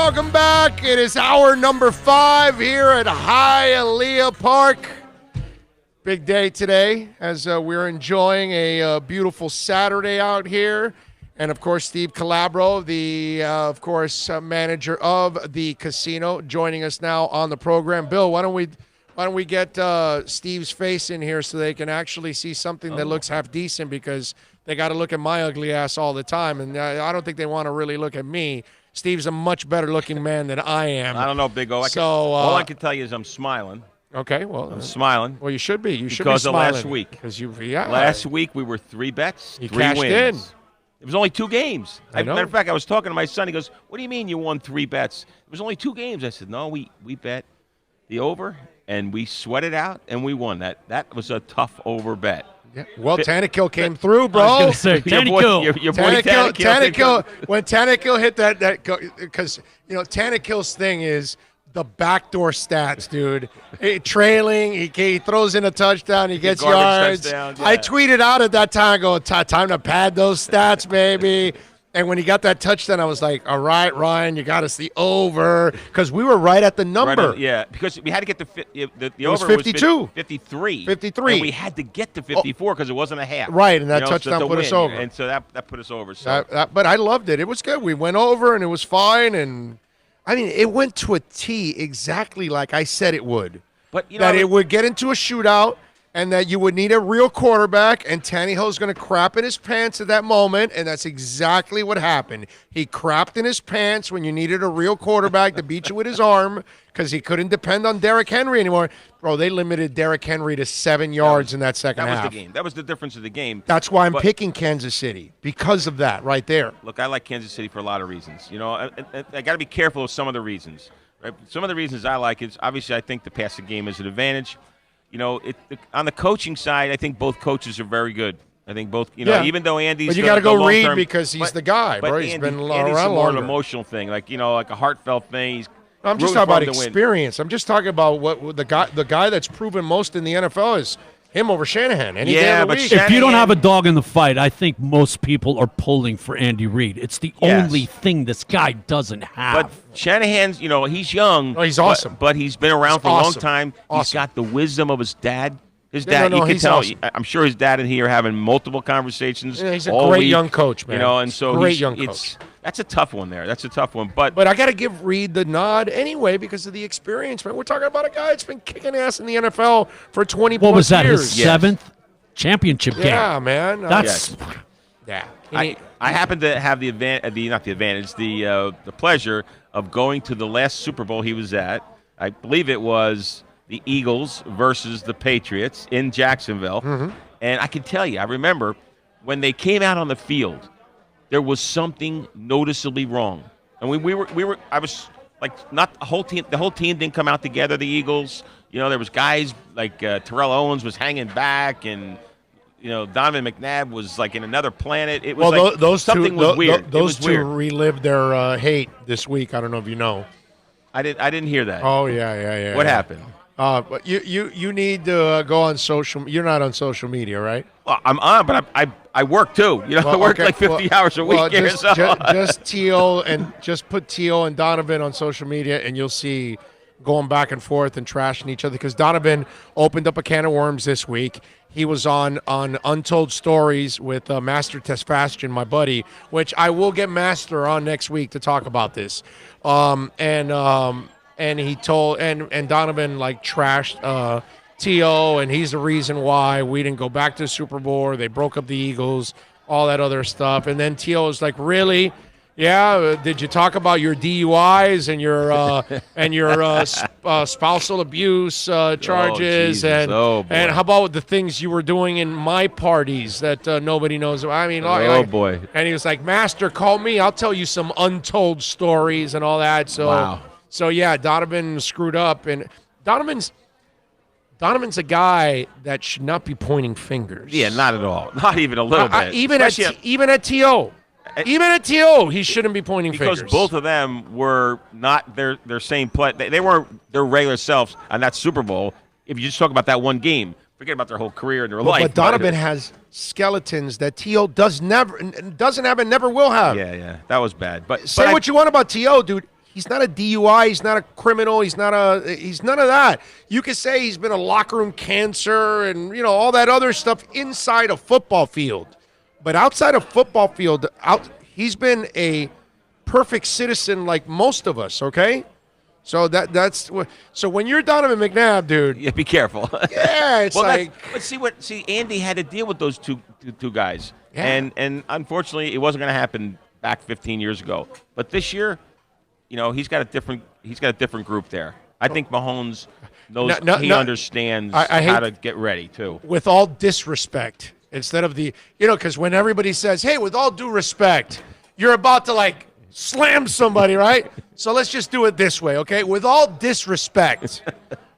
welcome back. It is hour number 5 here at Hialeah Park. Big day today as we're enjoying a beautiful Saturday out here. And, of course, Steve Calabro, the, manager of the casino, joining us now on the program. Bill, why don't we get Steve's face in here so they can actually see something that looks half decent, because they got to look at my ugly ass all the time, and I don't think they want to really look at me. Steve's a much better-looking man than I am. I don't know, Big O. All I can tell you is I'm smiling. Okay, well. I'm smiling. Well, you should be. You should be smiling. Because of last week. Last week we were 3 bets, you 3 cashed wins. in. It was only 2 games. I know. Matter of fact, I was talking to my son. He goes, "What do you mean you won 3 bets? It was only 2 games." I said, "No, we bet the over, and we sweated out, and we won. That was a tough over bet." Yeah. Well, Tannehill came through, bro. I was going to say, Tannehill. Your boy Tannehill. When Tannehill hit that because, Tannehill's thing is the backdoor stats, dude. Trailing, he throws in a touchdown, he gets yards. Touchdown, yeah. I tweeted out at that time, I go, time to pad those stats, baby. And when he got that touchdown, I was like, all right, Ryan, you got us the over. Because we were right at the number. Because we had to get the was over 52. Was 53. 53. And we had to get to 54 because it wasn't a half. Right, and that touchdown put us over. And so that put us over. So. But I loved it. It was good. We went over, and it was fine. And, I mean, it went to a T exactly like I said it would. But it would get into a shootout, and that you would need a real quarterback, and Tannehill's going to crap in his pants at that moment, and that's exactly what happened. He crapped in his pants when you needed a real quarterback to beat you with his arm because he couldn't depend on Derrick Henry anymore. Bro, they limited Derrick Henry to 7 yards in that second half. That was the game. That was the difference of the game. That's why I'm picking Kansas City, because of that right there. Look, I like Kansas City for a lot of reasons. I got to be careful of some of the reasons. Right? Some of the reasons I like is, obviously, I think the passing game is an advantage. On the coaching side, I think both coaches are very good. I think both, even though Andy's. But you got to go Reed because he's the guy, bro. He's been Andy's around more longer. an emotional thing, like a heartfelt thing. I'm just talking about experience. I'm just talking about what the guy that's proven most in the NFL is him over Shanahan. But if you don't have a dog in the fight, I think most people are pulling for Andy Reid. It's the only thing this guy doesn't have. But Shanahan's, he's young. Oh, he's awesome. But he's been around for a long time. Awesome. He's got the wisdom of his dad. His dad, you can tell. Awesome. I'm sure his dad and he are having multiple conversations. Yeah, he's a great young coach, man. And so great young coach. That's a tough one there. That's a tough one. But I got to give Reed the nod anyway because of the experience, man. We're talking about a guy that's been kicking ass in the NFL for 20 plus years. What was that, his 7th championship game? Yeah, man. That's I happen to have the pleasure of going to the last Super Bowl he was at. I believe it was the Eagles versus the Patriots in Jacksonville. Mm-hmm. And I can tell you, I remember when they came out on the field, there was something noticeably wrong. And I was like, not the whole team didn't come out together, the Eagles. There was guys like Terrell Owens was hanging back, and Donovan McNabb was like in another planet. It was something was weird. Those two relived their hate this week. I don't know if you know. I didn't hear that. Oh yeah. What happened? But you need to go on social. You're not on social media, right? Well, I'm on, but I work too. I work like 50 hours a week. Just Teal and just put Teal and Donovan on social media, and you'll see going back and forth and trashing each other. Because Donovan opened up a can of worms this week. He was on Untold Stories with Master Tesfastian, my buddy, which I will get Master on next week to talk about this. And he told and Donovan like trashed T.O. and he's the reason why we didn't go back to the Super Bowl. Or they broke up the Eagles, all that other stuff. And then T.O. was like, really? Yeah, did you talk about your DUIs and your spousal abuse charges and how about the things you were doing in my parties that nobody knows about? I mean, boy! And he was like, "Master, call me. I'll tell you some untold stories and all that." So, wow. So yeah, Donovan screwed up, and Donovan's a guy that should not be pointing fingers. Yeah, not at all. Not even a little bit. Even at T.O. Even at T.O., he shouldn't be pointing fingers. Because both of them were not their same play. They weren't their regular selves on that Super Bowl. If you just talk about that one game, forget about their whole career and their life. But Donovan has skeletons that T.O. doesn't have and never will have. Yeah, that was bad. But say what you want about T.O., dude. he's not a DUI. He's not a criminal. He's none of that. You could say he's been a locker room cancer and all that other stuff inside a football field, but outside of football field, he's been a perfect citizen like most of us. Okay. So so when you're Donovan McNabb, dude, Yeah, be careful. yeah, it's But see, Andy had to deal with those two guys, Yeah. and unfortunately, it wasn't going to happen back 15 years ago. But this year, he's got a different group there. I think Mahomes knows he understands how to get ready too. with all disrespect, instead of because when everybody says, "Hey, with all due respect," you're about to slam somebody, right? So let's just do it this way, okay? With all disrespect,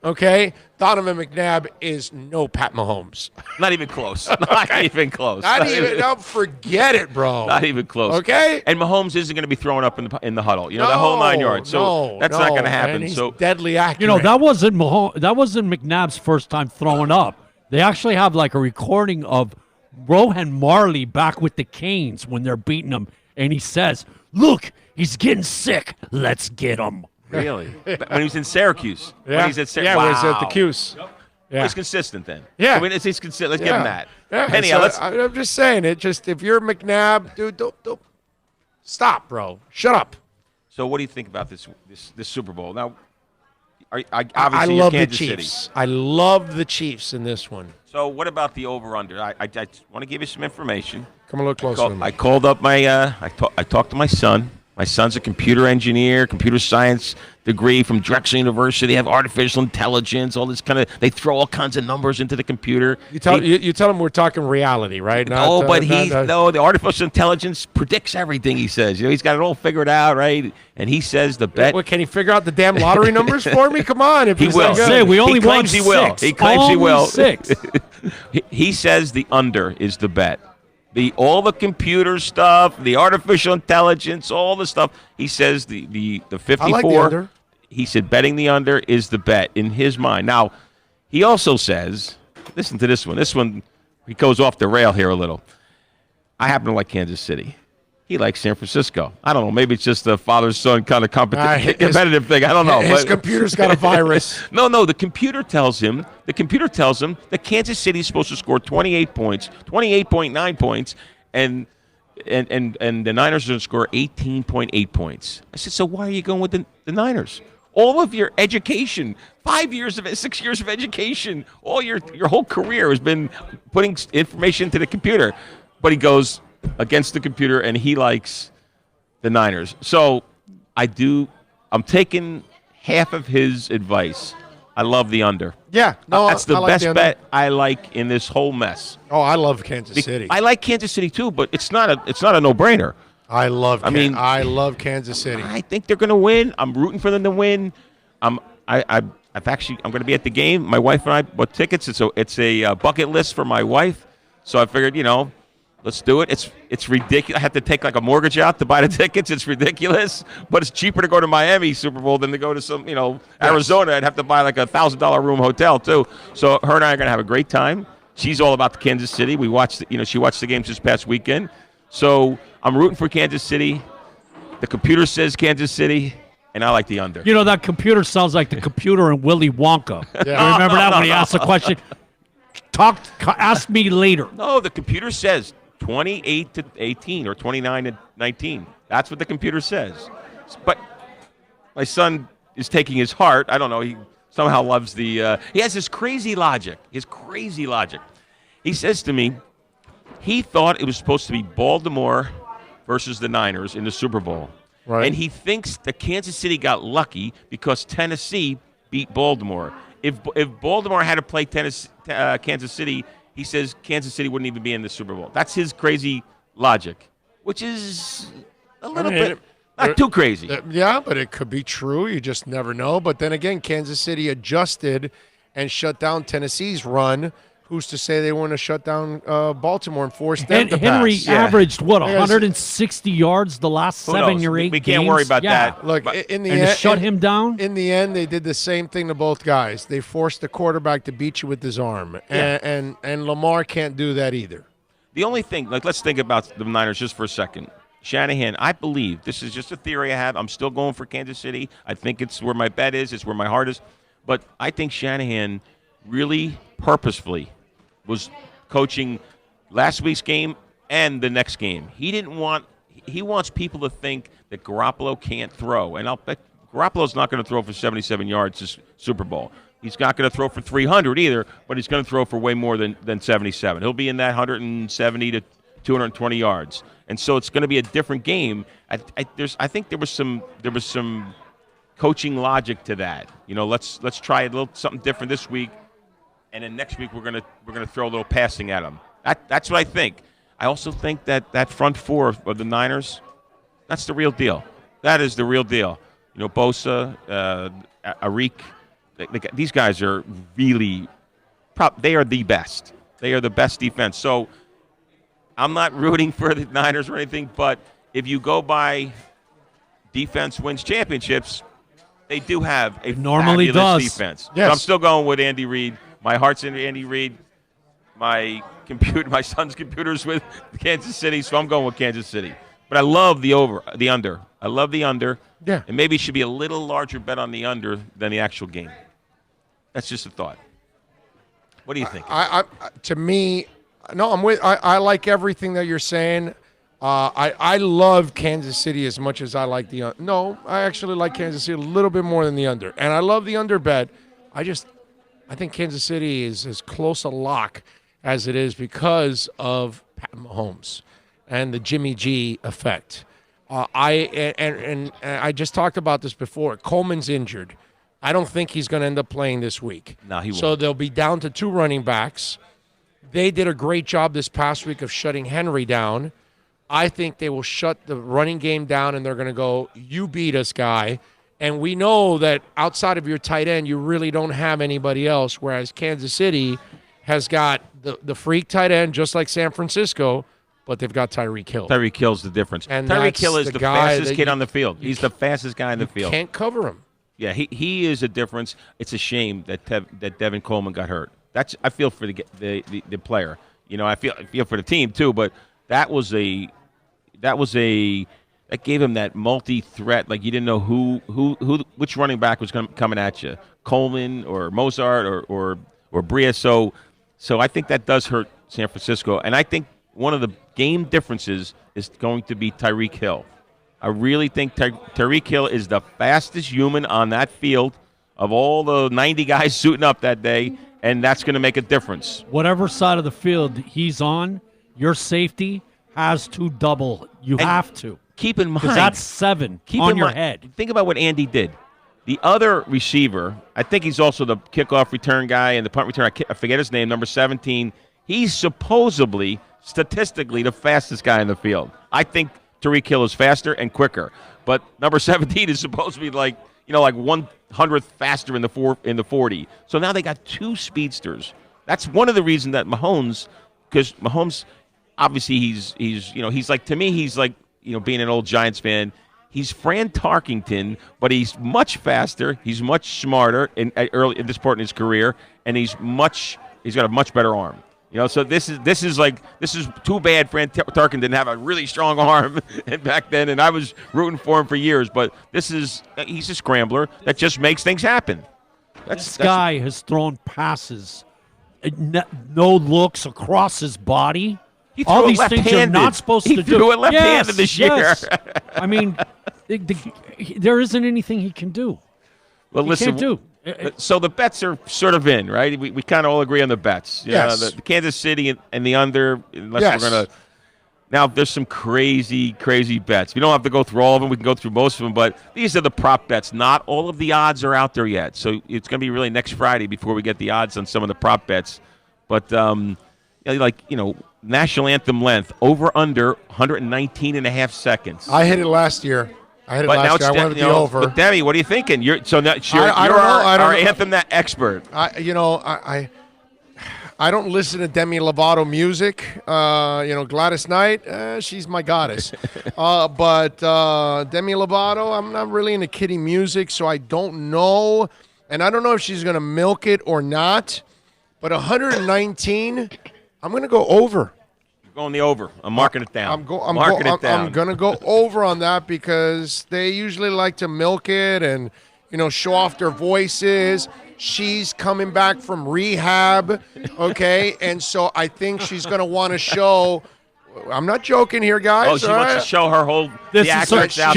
okay? Donovan McNabb is no Pat Mahomes. Not even close. Not even close. Forget it, bro. Not even close. Okay? And Mahomes isn't going to be thrown up in the huddle. The whole 9 yards. So that's not going to happen. And he's So deadly accurate. That wasn't McNabb's first time throwing up. They actually have a recording of Rohan Marley back with the Canes when they're beating him, and he says, "Look, he's getting sick. Let's get him." really, when he was in Syracuse, when he's at when he's at the Cuse. Yeah. He's consistent then. Yeah. I mean, he's consistent. Let's give him that. Yeah. Anyhow, I'm just saying it. If you're McNabb, dude, don't stop, bro. Shut up. So what do you think about this Super Bowl? Now, I obviously love you're the Kansas Chiefs. City. I love the Chiefs in this one. So what about the over/under? I want to give you some information. Come a little closer to me. I called up my I talked to my son. My son's a computer engineer, computer science degree from Drexel University. They have artificial intelligence, all this kind of. They throw all kinds of numbers into the computer. You tell him we're talking reality, right? The artificial intelligence predicts everything. He says, he's got it all figured out, right? And he says the bet. What, can he figure out the damn lottery numbers for me? Come on, if he he's will. that good. Say, we only he claims won he will. six. He claims he Only will. 6. He says the under is the bet. All the computer stuff, the artificial intelligence, all the stuff. He says the 54. I like the under. He said betting the under is the bet in his mind. Now, he also says, listen to this one. This one, he goes off the rail here a little. I happen to like Kansas City. He likes San Francisco. I don't know. Maybe it's just a father-son kind of competitive thing. I don't know. His computer's got a virus. No. The computer tells him that Kansas City is supposed to score 28 points, 28.9 points, and the Niners are going to score 18.8 points. I said, so why are you going with the Niners? All of your education, 6 years of education, all your whole career has been putting information into the computer. But he goes against the computer, and he likes the Niners. So I'm taking half of his advice. I love the under. Yeah, no, that's the I like best the under. bet I like in this whole mess. Oh, I love Kansas City. I like Kansas City too, but it's not a no-brainer. I love Kansas City. I think they're going to win. I'm rooting for them to win. I'm going to be at the game. My wife and I bought tickets. It's a bucket list for my wife. So I figured, let's do it. It's ridiculous. I have to take a mortgage out to buy the tickets. It's ridiculous, but it's cheaper to go to Miami Super Bowl than to go to some, Arizona. I'd have to buy a $1,000 room hotel too. So her and I are going to have a great time. She's all about the Kansas City. We watched, she watched the games this past weekend. So I'm rooting for Kansas City. The computer says Kansas City, and I like the under. That computer sounds like the computer in Willy Wonka. Yeah. Remember that when he asked the question? Ask me later. No, the computer says 28 to 18 or 29 to 19. That's what the computer says. But my son is taking his heart. I don't know. He somehow loves he has this crazy logic. He says to me, he thought it was supposed to be Baltimore versus the Niners in the Super Bowl. Right. And he thinks that Kansas City got lucky because Tennessee beat Baltimore. If Baltimore had to play Kansas City, he says Kansas City wouldn't even be in the Super Bowl. That's his crazy logic, which is a little bit not too crazy. Yeah, but it could be true. You just never know. But then again, Kansas City adjusted and shut down Tennessee's run. Who's to say they want to shut down Baltimore and force them to Henry pass? averaged, 160 yards the last 7 or 8 games? We can't worry about that. Look, in the end, to shut him down? In the end, they did the same thing to both guys. They forced the quarterback to beat you with his arm. And Lamar can't do that either. The only thing, let's think about the Niners just for a second. Shanahan, I believe, this is just a theory I have. I'm still going for Kansas City. I think it's where my bet is. It's where my heart is. But I think Shanahan really purposefully was coaching last week's game and the next game. He wants people to think that Garoppolo can't throw. And I'll bet Garoppolo's not going to throw for 77 yards this Super Bowl. He's not going to throw for 300 either, but he's going to throw for way more than 77. He'll be in that 170 to 220 yards. And so it's going to be a different game. I think there was some coaching logic to that. Let's try a little something different this week, and then next week we're gonna throw a little passing at them. That's what I think. I also think that front four of the Niners, that's the real deal. That is the real deal. Bosa, Arik, these guys are really they are the best. They are the best defense. So I'm not rooting for the Niners or anything, but if you go by defense wins championships, they do have a normally fabulous does. defense. Yes. So I'm still going with Andy Reid. My heart's in Andy Reid. My son's computer's with Kansas City, so I'm going with Kansas City. But I love the under. I love the under. Yeah. And maybe it should be a little larger bet on the under than the actual game. That's just a thought. What do you think? To me, no, I'm with. I like everything that you're saying. I love Kansas City as much as I like the under. No, I actually like Kansas City a little bit more than the under, and I love the under bet. I think Kansas City is as close a lock as it is because of Pat Mahomes and the Jimmy G effect. I just talked about this before. Coleman's injured. I don't think he's going to end up playing this week. No, he won't. So they'll be down to 2 running backs. They did a great job this past week of shutting Henry down. I think they will shut the running game down, and they're going to go, you beat us, guy. And we know that outside of your tight end, you really don't have anybody else, whereas Kansas City has got the freak tight end, just like San Francisco, but they've got Tyreek Hill. Tyreek Hill's the difference. And Tyreek Hill is the fastest kid you- on the field. He's the fastest guy in the field. Can't cover him. Yeah, he is a difference. It's a shame that Devin Coleman got hurt. I feel for the player. I feel for the team too. But that gave him that multi-threat. Like you didn't know which running back was coming at you, Coleman or Mozart or Bria. So I think that does hurt San Francisco. And I think one of the game differences is going to be Tyreek Hill. I really think Tyreek Hill is the fastest human on that field of all the 90 guys suiting up that day, and that's going to make a difference. Whatever side of the field he's on, your safety has to double. You have to. Keep in mind. Because that's 7 on your head. Think about what Andy did. The other receiver, I think he's also the kickoff return guy and the punt return. I forget his name, number 17. He's supposedly, statistically, the fastest guy in the field. I think Tyreek Hill is faster and quicker, but number 17 is supposed to be like 1/100th faster in the 40. So now they got 2 speedsters. That's one of the reasons that because Mahomes, obviously he's like, to me, he's like, being an old Giants fan, he's Fran Tarkington, but he's much faster, he's much smarter in this part in his career, and he's got a much better arm. So this is too bad Fran Tarkin didn't have a really strong arm back then, and I was rooting for him for years. But he's a scrambler that just makes things happen. This guy has thrown passes, no looks across his body. All these things you're not supposed to do. He threw it left-handed this year. Yes. I mean, there isn't anything he can do. Well, listen. Can't do. So the bets are sort of in, right? We kind of all agree on the bets. Yes. The Kansas City and the under, unless we're going to. Now, there's some crazy, crazy bets. We don't have to go through all of them. We can go through most of them, but these are the prop bets. Not all of the odds are out there yet. So it's going to be really next Friday before we get the odds on some of the prop bets. But, national anthem length, over under 119.5 seconds. I hit it last year. I went with the over. But Demi, what are you thinking? You're I don't know. our anthem expert. I don't listen to Demi Lovato music. Gladys Knight, she's my goddess. But Demi Lovato, I'm not really into kiddie music, so I don't know. And I don't know if she's going to milk it or not. But 119, I'm going to go over. You're going the over. I'm marking it down. I'm going to go over on that because they usually like to milk it and, show off their voices. She's coming back from rehab, okay? And so I think she's going to want to show. I'm not joking here, guys. Oh, she wants to show her whole. She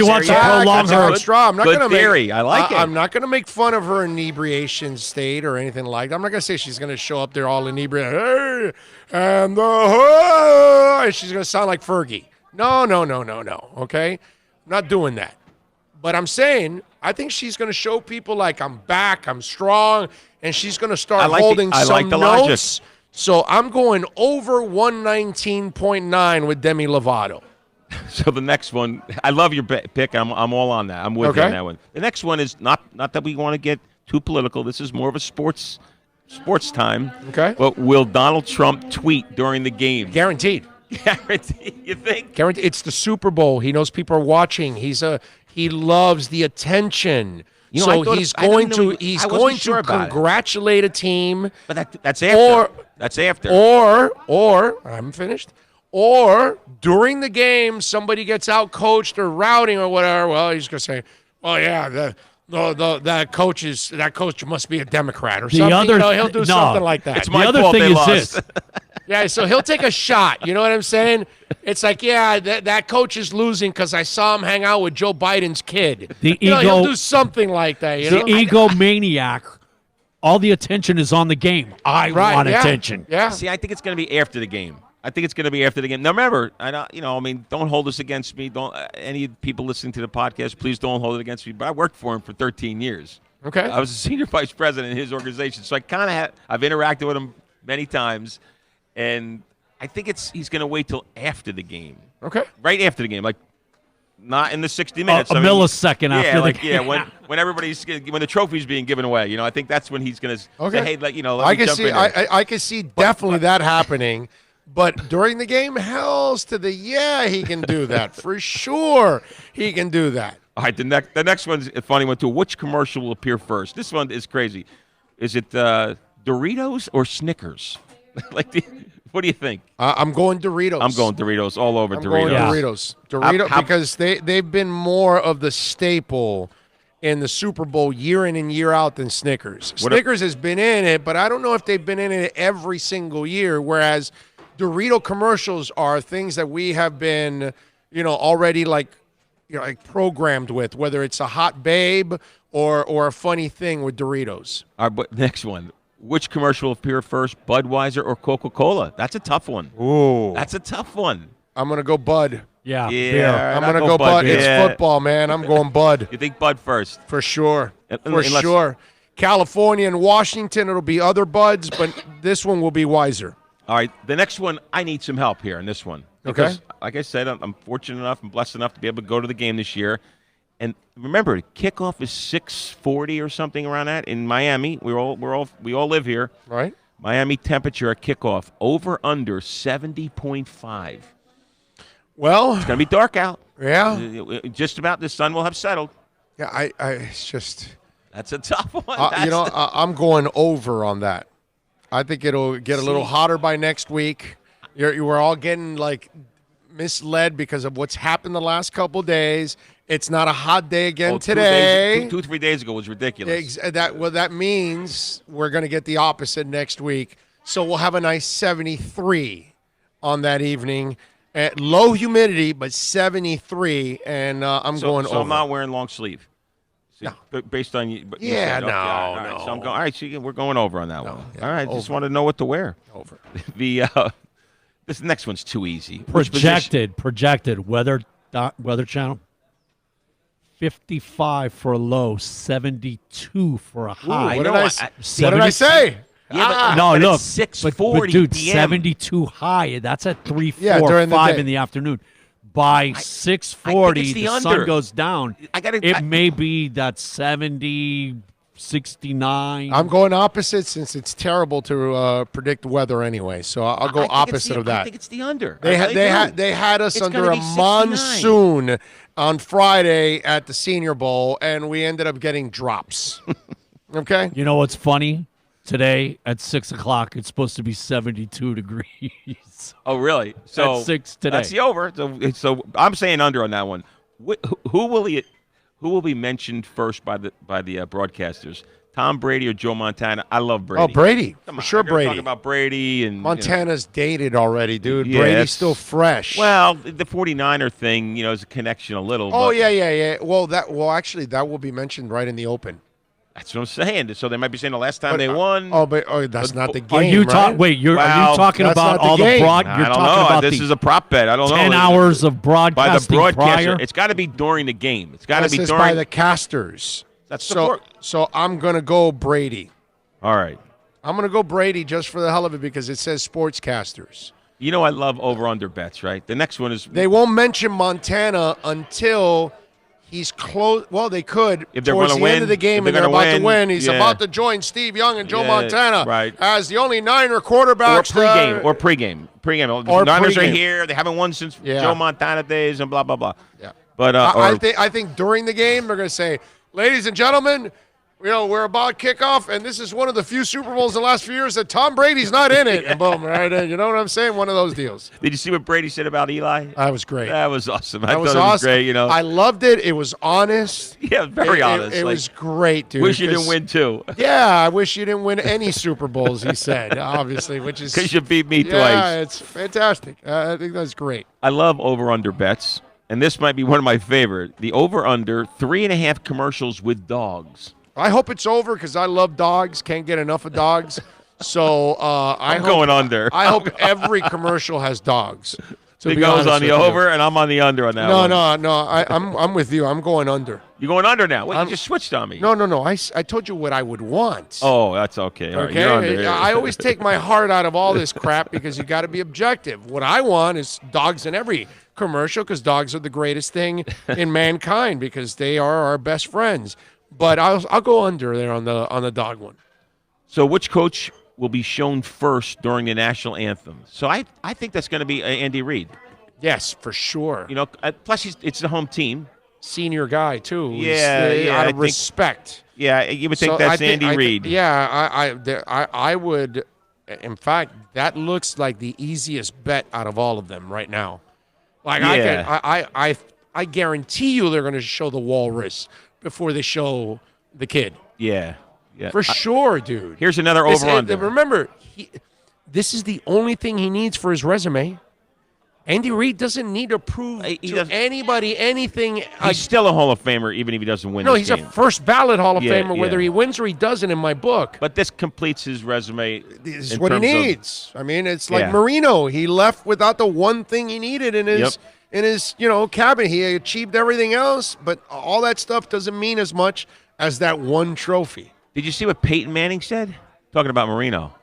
wants to prolong her. I'm not Good theory. I like it. I'm not going to make fun of her inebriation state or anything like that. I'm not going to say she's going to show up there all inebriated. Hey, and and she's going to sound like Fergie. No. Okay, I'm not doing that. But I'm saying I think she's going to show people like I'm back, I'm strong, and she's going to start holding some notes. So I'm going over 119.9 with Demi Lovato. So the next one, I love your pick. I'm all on that. I'm with you on that one. The next one is not that we want to get too political. This is more of a sports time. Okay. But will Donald Trump tweet during the game? Guaranteed. Guaranteed. You think? Guaranteed. It's the Super Bowl. He knows people are watching. He loves the attention. So he's going to congratulate a team. But that's after. That's after. Or I haven't finished. Or during the game, somebody gets out coached or routing or whatever. Well, he's gonna say, "Well, yeah, that coach must be a Democrat or something." He'll do something like that. It's my fault they lost. This. Yeah, so he'll take a shot. You know what I'm saying? It's like, yeah, that coach is losing because I saw him hang out with Joe Biden's kid. He'll do something like that. The egomaniac. All the attention is on the game. I want attention. Yeah. See, I think it's going to be after the game. Now, remember, don't hold this against me. Don't any people listening to the podcast, please don't hold it against me. But I worked for him for 13 years. Okay. I was a senior vice president in his organization, so I kind of I've interacted with him many times, and I think he's going to wait till after the game. Okay. Right after the game, like not in the 60 minutes. A millisecond after the game. Yeah, when the trophy's being given away, I think that's when he's going to say, hey, let me jump in there. I can see definitely that happening. But during the game, hells to the he can do that. For sure, he can do that. All right, the next one's a funny one, too. Which commercial will appear first? This one is crazy. Is it Doritos or Snickers? What do you think? I'm going Doritos. I'm going Doritos all over Doritos. Going Doritos. Because they've been more of the staple in the Super Bowl year in and year out than Snickers. Snickers has been in it, but I don't know if they've been in it every single year, whereas Dorito commercials are things that we have been, already like programmed with, whether it's a hot babe or a funny thing with Doritos. All right, but next one. Which commercial will appear first, Budweiser or Coca-Cola? That's a tough one. Ooh. That's a tough one. I'm going to go Bud. Yeah. I'm going to go Bud. It's football, man. I'm going Bud. You think Bud first? For sure. Sure. California and Washington, it'll be other Buds, but this one will be Weiser. All right. The next one, I need some help here in this one. Because, like I said, I'm fortunate enough and blessed enough to be able to go to the game this year. And remember, kickoff is 6:40 or something around that in Miami. We all live here. Right. Miami temperature at kickoff over under 70.5. Well, it's going to be dark out. Yeah. Just about the sun will have settled. Yeah, it's just that's a tough one. I'm going over on that. I think it'll get a little hotter by next week. We're all getting misled because of what's happened the last couple of days. It's not a hot day again today. 3 days ago was ridiculous. That means we're going to get the opposite next week. So we'll have a nice 73 on that evening. Low humidity, but 73, and I'm going over. So I'm not wearing long sleeve. No. Based on you. No. So I'm going. All right, so we're going over on that one. Yeah, all right, just want to know what to wear. Over. This next one's too easy. Projected weather channel. 55 for a low, 72 for a high. What did I say? Yeah, no, look, 6:40 dude, PM. 72 high. That's at 3, 4, 5 in the afternoon. By 6:40, the sun goes down. It may be that 70, 69. I'm going opposite since it's terrible to predict weather anyway. So I'll go opposite of that. I think it's the under. They had us under a monsoon on Friday at the Senior Bowl, and we ended up getting drops. Okay? You know what's funny? Today at 6 o'clock, it's supposed to be 72 degrees. Oh, really? So At 6 today. That's the over. So I'm saying under on that one. Who will be mentioned first by the broadcasters? Tom Brady or Joe Montana? I love Brady. Oh, Brady. Come For on, sure, we're gonna Brady. talk about Brady and Montana's dated already, dude. Yeah, Brady's it's- still fresh. Well, the 49er thing, is a connection a little. oh, but yeah. Well, actually, that will be mentioned right in the open. That's what I'm saying. So they might be saying the last time they won. But that's not the game, Are you right? Wait, are Well, you talking that's about not the all game. the broad? I You're don't talking know. about This the is a prop bet. I don't know. 10 hours of by the broadcasting broadcaster. prior. It's got to be during the game. It's got to This be is during. by the casters. That's the so. for- So I'm gonna go Brady. All right. I'm gonna go Brady just for the hell of it because it says sportscasters. I love over/under bets, right? The next one is They won't mention Montana until he's close. Well, they could If they're towards gonna the end win, of the game if and they're they're gonna about to win, win. He's yeah. about to join Steve Young and Joe Yeah, Montana right. as the only Niner or quarterbacks. pregame or pregame. Or The Niners are pregame. here. They haven't won since Yeah. Joe Montana days and blah blah blah. Yeah. But I think during the game they're going to say, ladies and gentlemen, we're about kickoff, and this is one of the few Super Bowls in the last few years that Tom Brady's not in it. And boom, right? And you know what I'm saying? One of those deals. did you see what Brady said about Eli? That was great. That was awesome. I That thought was it was awesome. great. I loved it. It was honest. Yeah, very honest. It Like, was great, dude. wish you 'cause- didn't win too, Yeah, I wish you didn't win any Super Bowls, he said, obviously, which is. because you beat me Yeah, twice. it's fantastic. I think that's great. I love over/under bets, and this might be one of my favorite. The over/under 3.5 commercials with dogs. I hope it's over because I love dogs. Can't get enough of dogs. So I'm going under. I hope every commercial has dogs. To He be goes honest on the with you. over, and I'm on the under on that No, one. no. I'm with you. I'm going under. You're going under now. Wait, I'm- you just switched on me. No. I told you what I would want. Oh, that's okay. All right, you're Okay, under. I always take my heart out of all this crap because you got to be objective. What I want is dogs in every commercial because dogs are the greatest thing in mankind because they are our best friends. But I'll go under there on the dog one. So which coach will be shown first during the national anthem? So I think that's going to be Andy Reid. Yes, for sure. Plus it's the home team. Senior guy too. He's, Yeah, out I of think- respect. Yeah, you would think So that's I think- Andy Reid. I would. In fact, that looks like the easiest bet out of all of them right now. Like Yeah. I guarantee you they're going to show the walrus before they show the kid. Yeah. For sure, dude. Here's another This- over/under. Remember, this is the only thing he needs for his resume. Andy Reid doesn't need to prove He to doesn't- anybody anything. He's still a Hall of Famer, even if he doesn't win. No, this he's game. a first ballot Hall of Yeah, Famer, whether yeah. he wins or he doesn't. In my book, But this completes his resume. this is in what he terms of- needs. I mean, it's like Yeah. Marino. He left without the one thing he needed in his cabinet. He achieved everything else, but all that stuff doesn't mean as much as that one trophy. Did you see what Peyton Manning said? Talking about Marino.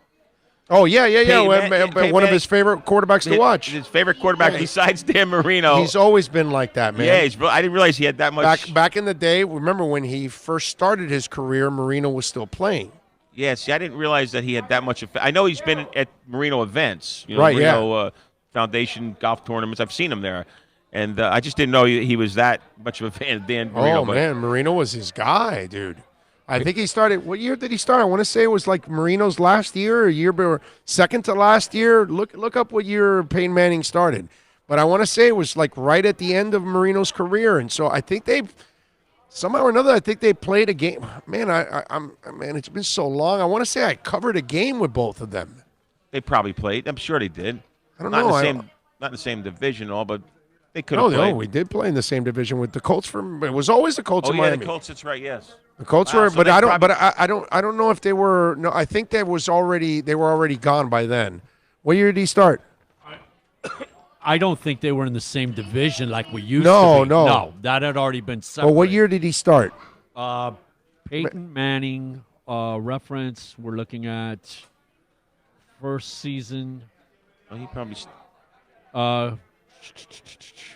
Oh yeah. Peyton One of his favorite quarterbacks to watch. His favorite quarterback Yeah. besides Dan Marino. He's always been like that, man. Yeah, I didn't realize he had that much. Back in the day, remember when he first started his career, Marino was still playing. Yeah, see, I didn't realize that he had that much effect. I know he's been at Marino events, Right, yeah. Marino Foundation golf tournaments. I've seen him there, and I just didn't know he was that much of a fan of Dan Marino. Oh man, Marino was his guy, dude. I think he started. What year did he start? I want to say it was like Marino's last year, or second to last year. Look up what year Peyton Manning started. But I want to say it was like right at the end of Marino's career, and so I think they've somehow or another. I think they played a game. Man, man, it's been so long. I want to say I covered a game with both of them. They probably played. I'm sure they did. I don't not know. In the same, not in the same division, and all, but they could No, have played. we did play in the same division with the Colts. It was always the Colts Oh in yeah, Miami. the Colts. That's right. Yes. The Colts Wow, were, so but they I don't. probably- But I don't know if they were. No, I think they were already gone by then. What year did he start? I don't think they were in the same division like we used No, to be. no. No, that had already been separated. Well, what year did he start? Peyton Manning reference, we're looking at first season. Oh, he probably.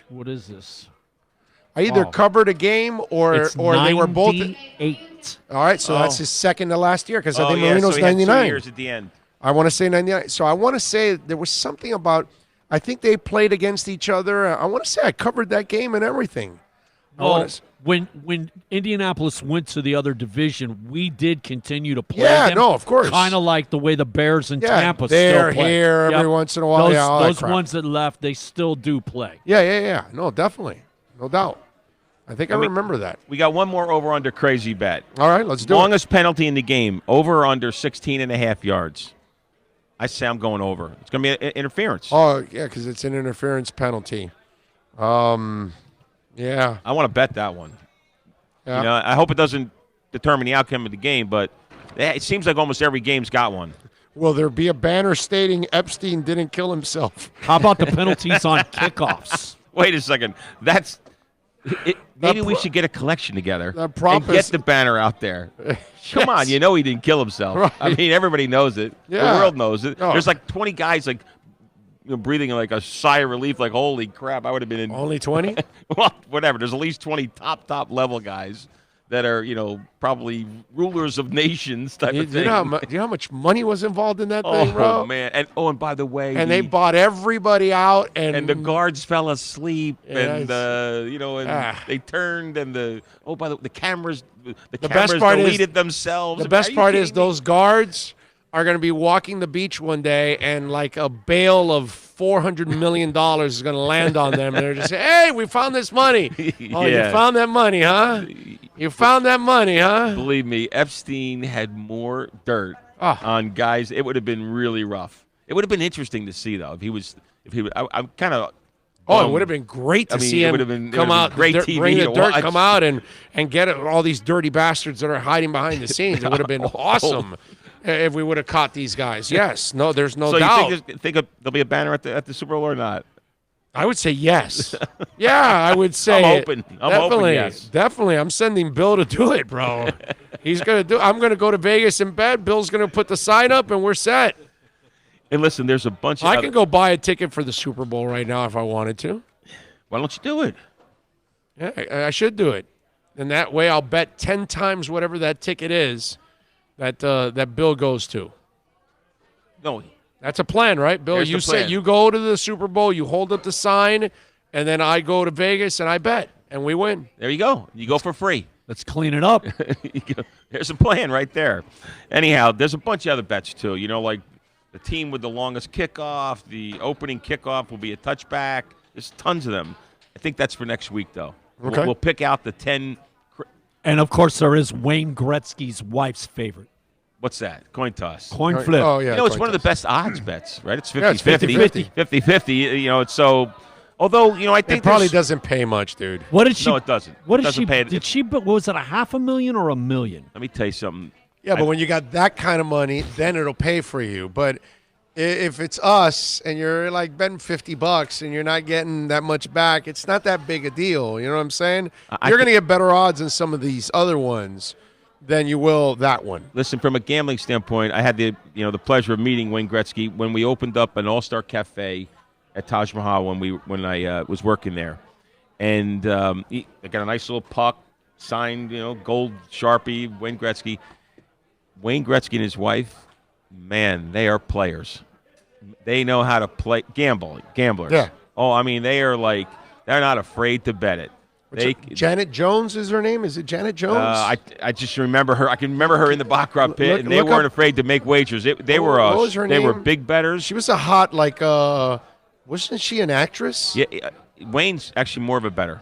What is this? I either Wow. covered a game or It's they were both. 98. All right, so that's Oh. his second to last year because I Oh think yeah, Marino's so he had 2 99. years at the end. I want to say 99. So I want to say there was something about. I think they played against each other. I want to say I covered that game and everything. Well, when Indianapolis went to the other division, we did continue to play Yeah, them. no, of course. Kind of like the way the Bears and Yeah, Tampa they're still play. here every once in a while. Those, Yeah, all that those crap. ones that left, they still do play. Yeah. No, definitely. No doubt. I think I remember that. We got one more over-under crazy bet. All right, let's do it. Longest penalty in the game, over or under 16.5 yards. I say I'm going over. It's going to be an interference. Oh, yeah, because it's an interference penalty. Yeah. I want to bet that one. Yeah. You know, I hope it doesn't determine the outcome of the game, but it seems like almost every game's got one. Will there be a banner stating Epstein didn't kill himself? How about the penalties on kickoffs? Wait a second. Maybe we should get a collection together and get the banner out there. Come on, you know he didn't kill himself. Right. I mean, everybody knows it. Yeah. The world knows it. No. There's like 20 guys like breathing like a sigh of relief, like, holy crap, I would have been in. Only 20? Well, whatever. There's at least 20 top level guys that are, probably rulers of nations type of Do you thing. know how much money was involved in that thing, bro? Oh, man. And by the way. And they bought everybody out. And the guards fell asleep, Yeah, and they turned, and by the cameras, the best cameras part is- deleted themselves. the best part is those guards are going to be walking the beach one day, and like a bale of $400 million is going to land on them. And they're just saying, hey, we found this money. Oh, you Yeah. found that money, huh? You found that money, huh? Believe me, Epstein had more dirt on guys. It would have been really rough. It would have been interesting to see, though, if he was. I'm kind of. Oh, it would have been great to see him come out, great TV bring the to dirt, watch. come out, and get all these dirty bastards that are hiding behind the scenes. It would have been awesome if we would have caught these guys. Yes, no, there's no doubt. So you think there'll be a banner at the Super Bowl or not? I would say yes. Yeah, I would say I'm open. I'm definitely, open, yes. Definitely. I'm sending Bill to do it, bro. He's going to do I'm going to go to Vegas in bed. Bill's going to put the sign up, and we're set. And listen, there's a bunch of. I can go buy a ticket for the Super Bowl right now if I wanted to. Why don't you do it? Yeah, I should do it. And that way I'll bet 10 times whatever that ticket is that Bill goes to. No. That's a plan, right, Bill? Here's You the say plan. you go to the Super Bowl, you hold up the sign, and then I go to Vegas and I bet, and we win. There you go. You go for free. Let's clean it up. There's a plan right there. Anyhow, there's a bunch of other bets, too. Like the team with the longest kickoff, the opening kickoff will be a touchback. There's tons of them. I think that's for next week, though. Okay. We'll pick out the 10. And, of course, there is Wayne Gretzky's wife's favorite. What's that? Coin toss. Coin flip. Oh, yeah. It's one of the best odds bets, right? It's 50-50. Yeah, it's 50-50. 50-50. It's so. Although, I think It probably there's- doesn't pay much, dude. What did she? No, it doesn't. What It did she? doesn't pay. Did she? What was it? $500,000 or $1 million? Let me tell you something. Yeah, but when you got that kind of money, then it'll pay for you. But if it's us and you're like betting $50 and you're not getting that much back, it's not that big a deal. You know what I'm saying? You're going to get better odds in some of these other ones than you will that one. Listen, from a gambling standpoint, I had the pleasure of meeting Wayne Gretzky when we opened up an All-Star Cafe at Taj Mahal when I was working there, and I got a nice little puck signed, gold Sharpie, Wayne Gretzky. Wayne Gretzky and his wife, man, they are players. They know how to play gamblers. Yeah. Oh, I mean, they're not afraid to bet it. Janet Jones is her name? Is it Janet Jones? I just remember her. I can remember her in the baccarat pit, and they weren't afraid to make wagers. They were what was her they were name? big bettors. She was a hot, wasn't she an actress? Yeah, Wayne's actually more of a bettor.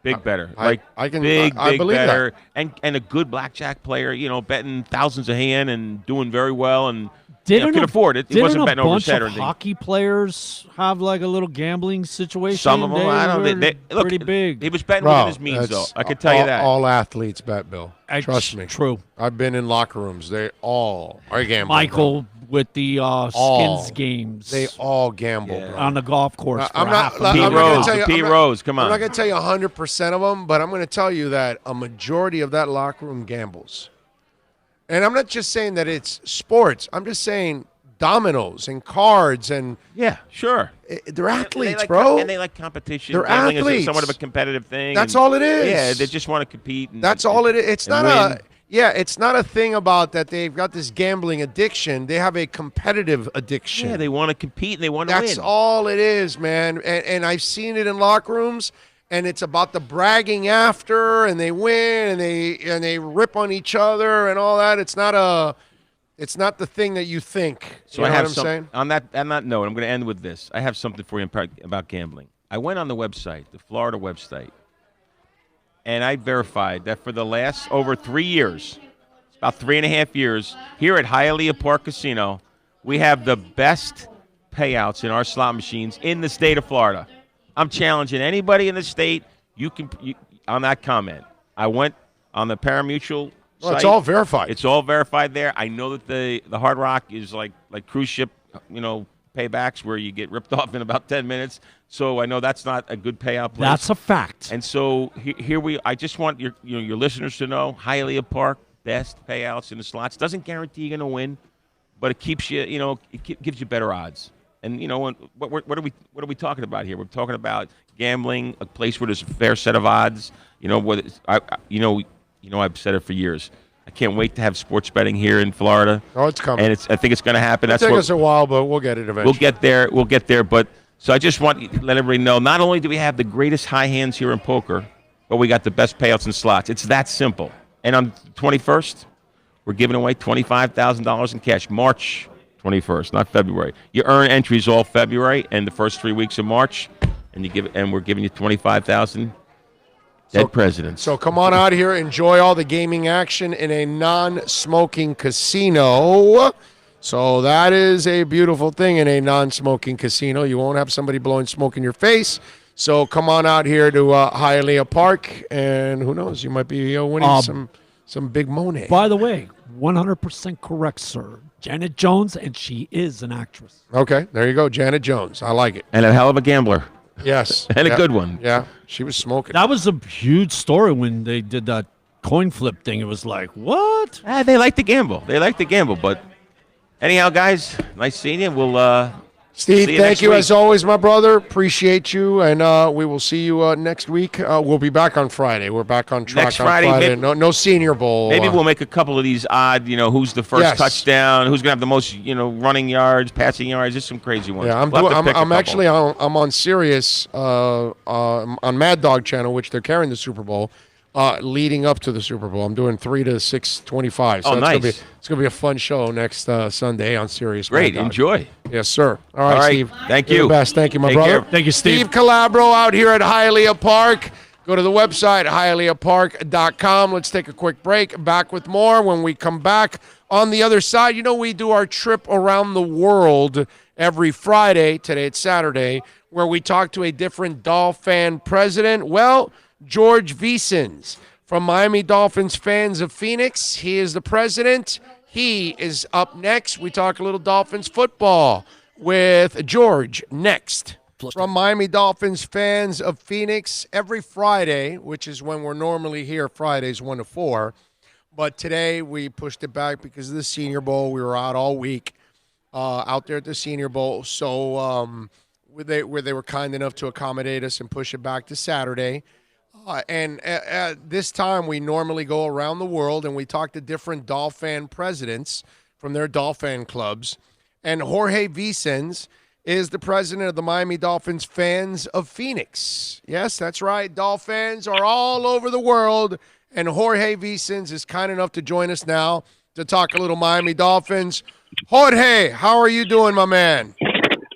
Big better. I big believe better. And a good blackjack player, betting thousands a hand and doing very well and could afford it. He wasn't betting over Didn't a bunch Saturday. of hockey players have like a little gambling situation? Some of them, I don't know. Look, pretty big. He was betting Bro, within his means, though. I can tell you that. All athletes bet, Bill. Trust me. True. I've been in locker rooms. They all are gambling. Michael with the All. skins games. They all gamble, Yeah. bro. on the golf course. I'm for not- half a I'm P. not million. gonna Rose, tell you- P. I'm not- Rose, come I'm not on. going to tell you 100% of them, but I'm going to tell you that a majority of that locker room gambles. And I'm not just saying that it's sports. I'm just saying dominoes and cards and Yeah, sure. they're athletes, like, bro. And they like competition. They're Gambling athletes. is somewhat of a competitive thing. That's and- all it is. Yeah, they just want to compete. That's all it is. It's and not win. it's not a thing about that they've got this gambling addiction. They have a competitive addiction. Yeah, they want to compete and they want to win. That's all it is, man. And I've seen it in locker rooms, and it's about the bragging after, and they win, and they rip on each other and all that. It's not the thing that you think. So you know I have what I'm saying? on that note. I'm going to end with this. I have something for you about gambling. I went on the website, the Florida website, and I verified that for the last over 3 years, about 3.5 years, here at Hialeah Park Casino, we have the best payouts in our slot machines in the state of Florida. I'm challenging anybody in the state. On that comment. I went on the Parimutuel site. It's all verified. It's all verified there. I know that the Hard Rock is like cruise ship, paybacks where you get ripped off in about 10 minutes. So I know that's not a good payout place. That's a fact. And so I just want your listeners to know, Hialeah Park, best payouts in the slots. Doesn't guarantee you're going to win, but it keeps you, it gives you better odds. And what are we talking about here? We're talking about gambling, a place where there's a fair set of odds. I've said it for years. I can't wait to have sports betting here in Florida. Oh, it's coming. And I think it's going to happen. It'll take us a while, but we'll get it eventually. We'll get there. But so I just want to let everybody know, not only do we have the greatest high hands here in poker, but we got the best payouts in slots. It's that simple. And on the 21st, we're giving away $25,000 in cash. March 21st, not February. You earn entries all February and the first 3 weeks of March, and we're giving you $25,000. Dead presidents. So come on out here, enjoy all the gaming action in a non-smoking casino. So that is a beautiful thing in a non-smoking casino. You won't have somebody blowing smoke in your face. So come on out here to Hialeah Park, and who knows, you might be winning some big money. By the way, 100% correct, sir. Janet Jones, and she is an actress. Okay, there you go, Janet Jones. I like it. And a hell of a gambler. Yes. And a good one. Yeah, she was smoking. That was a huge story when they did that coin flip thing. It was like, what? They like to gamble. But anyhow, guys, nice seeing you. We'll Steve, see you thank next you week. as always, my brother. Appreciate you, and we will see you next week. We'll be back on Friday. We're back on track Next on Friday, Friday. maybe- No Senior Bowl. Maybe we'll make a couple of these odd, who's the first Yes. touchdown, who's going to have the most, running yards, passing yards, just some crazy ones. Yeah, I'm on Sirius on Mad Dog Channel, which they're carrying the Super Bowl, leading up to the Super Bowl. I'm doing 3 to 6:25. So Oh, nice. It's gonna be a fun show next Sunday on Sirius. Great, Mad Dog. enjoy. Yes, sir. All right, Steve. Thank You're you. the best. Thank you, my Take brother. care. Thank you, Steve. Calabro out here at Hialeah Park. Go to the website, hialeahpark.com. Let's take a quick break. Back with more when we come back. On the other side, we do our trip around the world every Friday. Today it's Saturday, where we talk to a different Dolphin president. Well, George Vesens from Miami Dolphins Fans of Phoenix. He is the president. He is up next. We talk a little Dolphins football with George next. From Miami Dolphins Fans of Phoenix, every Friday, which is when we're normally here, Fridays 1 to 4. But today we pushed it back because of the Senior Bowl. We were out all week out there at the Senior Bowl. So they were kind enough to accommodate us and push it back to Saturday. And at this time, we normally go around the world and we talk to different Dolphin presidents from their Dolphin clubs. And Jorge Vesens is the president of the Miami Dolphins Fans of Phoenix. Yes, that's right. Dolphins are all over the world. And Jorge Vesens is kind enough to join us now to talk a little Miami Dolphins. Jorge, how are you doing, my man?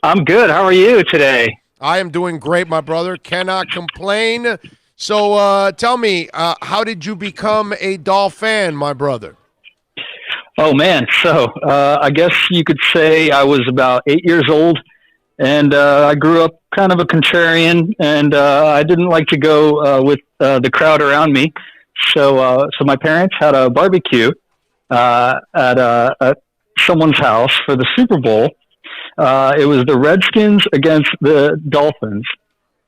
I'm good. How are you today? I am doing great, my brother. Cannot complain. So tell me, how did you become a Dolphin, my brother? Oh, man. So I guess you could say I was about 8 years old, and I grew up kind of a contrarian, and I didn't like to go with the crowd around me. So my parents had a barbecue at someone's house for the Super Bowl. It was the Redskins against the Dolphins.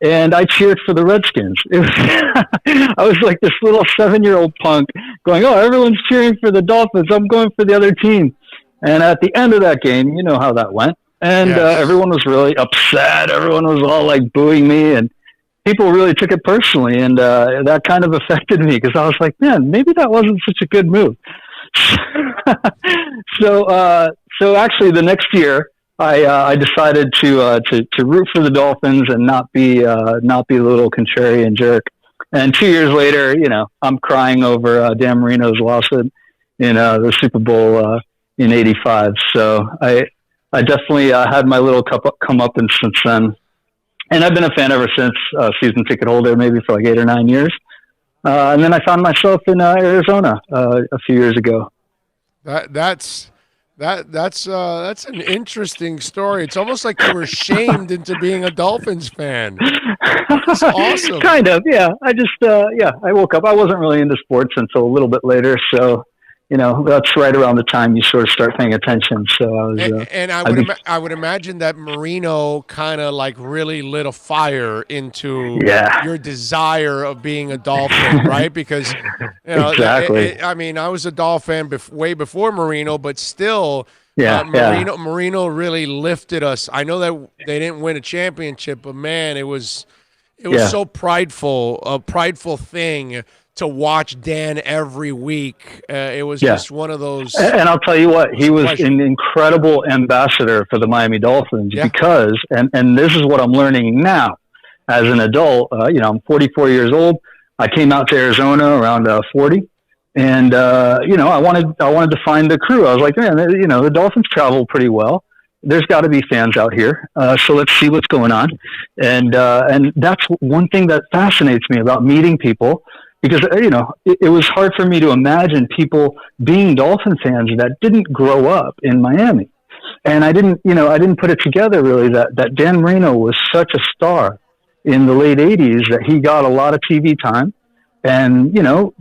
And I cheered for the Redskins. I was like this little 7-year-old punk going, oh, everyone's cheering for the Dolphins. I'm going for the other team. And at the end of that game, you know how that went. And Yes. Everyone was really upset. Everyone was all like booing me. And people really took it personally. And that kind of affected me because I was like, man, maybe that wasn't such a good move. So actually the next year, I decided to root for the Dolphins and not be a little contrarian jerk. And 2 years later, I'm crying over Dan Marino's loss in the Super Bowl in '85. So I definitely had my little come up since then, and I've been a fan ever since. Season ticket holder, maybe for like 8 or 9 years, and then I found myself in Arizona a few years ago. That's an interesting story. It's almost like you were shamed into being a Dolphins fan. That's awesome. Kind of, yeah. I woke up. I wasn't really into sports until a little bit later, so that's right around the time you sort of start paying attention. So I was, and I would imagine that Marino kind of like really lit a fire into your desire of being a Dolphin, right? Because exactly. I was a Dolphin way before Marino, but still. Marino really lifted us. I know that they didn't win a championship, but man, it was so prideful, a prideful thing to watch Dan every week. It was just one of those. And I'll tell you what, he was an incredible ambassador for the Miami Dolphins because, and this is what I'm learning now as an adult. I'm 44 years old. I came out to Arizona around 40. And, I wanted to find the crew. I was like, man, the Dolphins travel pretty well. There's got to be fans out here. So let's see what's going on. And that's one thing that fascinates me about meeting people because, it was hard for me to imagine people being Dolphin fans that didn't grow up in Miami. And I didn't put it together really that Dan Marino was such a star in the late 80s that he got a lot of TV time. And,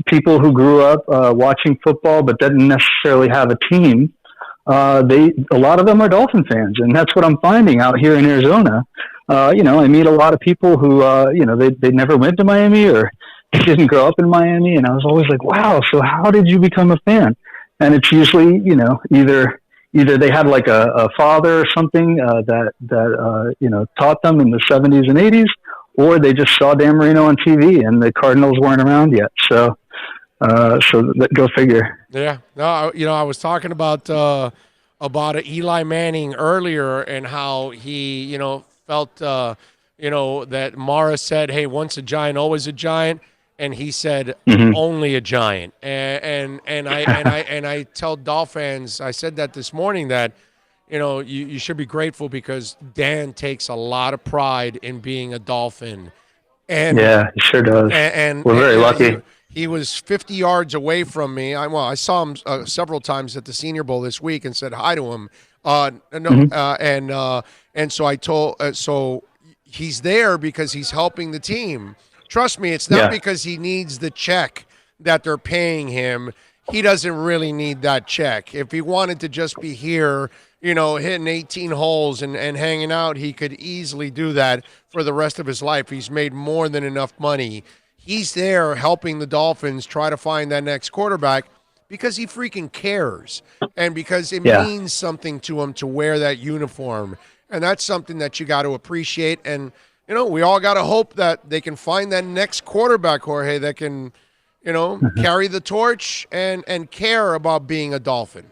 people who grew up watching football but didn't necessarily have a team, a lot of them are Dolphin fans. And that's what I'm finding out here in Arizona. I meet a lot of people who, they never went to Miami or didn't grow up in Miami. And I was always like, wow, so how did you become a fan? And it's usually, either they had like a father or something that taught them in the 70s and 80s, or they just saw Dan Marino on TV and the Cardinals weren't around yet. So go figure. Yeah. No, I was talking about Eli Manning earlier and how he, felt, that Mara said, hey, once a giant, always a giant. And he said, only a giant. And I tell Dolphins, I said that this morning that, you should be grateful because Dan takes a lot of pride in being a Dolphin. And he sure does. And we're very lucky. He was 50 yards away from me. I saw him several times at the Senior Bowl this week and said hi to him. And so I told so he's there because he's helping the team. Trust me, it's not because he needs the check that they're paying him. He doesn't really need that check. If he wanted to just be here, hitting 18 holes and hanging out, he could easily do that for the rest of his life. He's made more than enough money. He's there helping the Dolphins try to find that next quarterback because he freaking cares and because it means something to him to wear that uniform. And that's something that you got to appreciate. And, we all got to hope that they can find that next quarterback, Jorge, that can, carry the torch and care about being a Dolphin.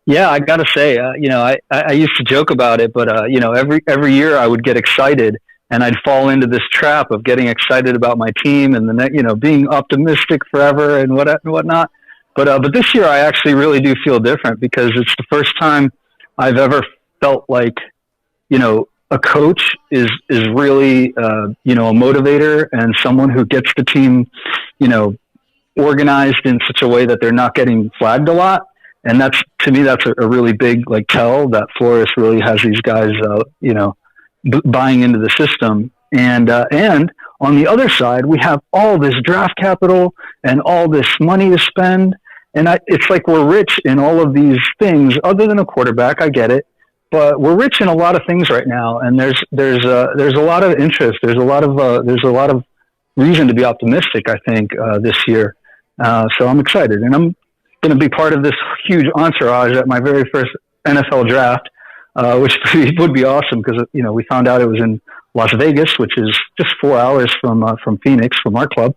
Yeah, I got to say, I used to joke about it, but, every year I would get excited and I'd fall into this trap of getting excited about my team and being optimistic forever and whatnot. But this year I actually really do feel different because it's the first time I've ever felt like, a coach is really, a motivator and someone who gets the team, organized in such a way that they're not getting flagged a lot. And to me, that's a really big tell that Flores really has these guys, buying into the system. And on the other side, we have all this draft capital and all this money to spend. And it's like we're rich in all of these things other than a quarterback. I get it, but we're rich in a lot of things right now. And there's a lot of interest. There's a lot of reason to be optimistic, I think, this year. So I'm excited, and I'm going to be part of this huge entourage at my very first NFL draft, which would be awesome because, we found out it was in Las Vegas, which is just 4 hours from Phoenix, from our club.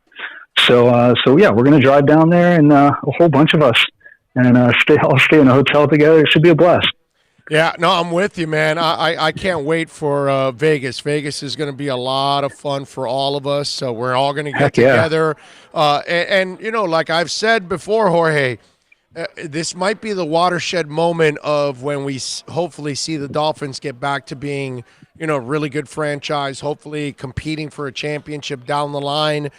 So yeah, we're going to drive down there and a whole bunch of us and all stay in a hotel together. It should be a blast. Yeah, no, I'm with you, man. I can't wait for Vegas. Vegas is going to be a lot of fun for all of us. So we're all going to get Heck yeah. together. And, you know, like I've said before, Jorge, this might be the watershed moment of when we hopefully see the Dolphins get back to being, you know, a really good franchise, hopefully competing for a championship down the line.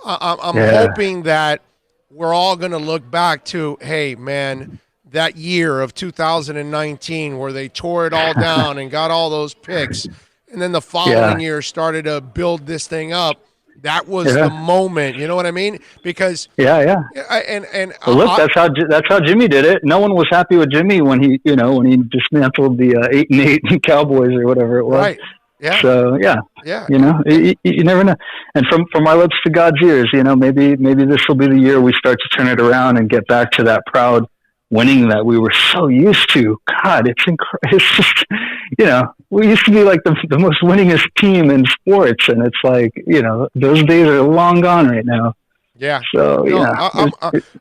I'm hoping that we're all going to look back to, hey, man, that year of 2019 where they tore it all down and got all those picks, and then the following year started to build this thing up. That was the moment, you know what I mean? Because and well, look, that's how Jimmy did it. No one was happy with Jimmy when he dismantled the 8-8 Cowboys or whatever it was. Right. Yeah. So you know, you never know. And from my lips to God's ears, you know, maybe this will be the year we start to turn it around and get back to that proud winning that we were so used to. God, it's just, you know, we used to be like the most winningest team in sports, and it's like, you know, those days are long gone right now. Yeah. So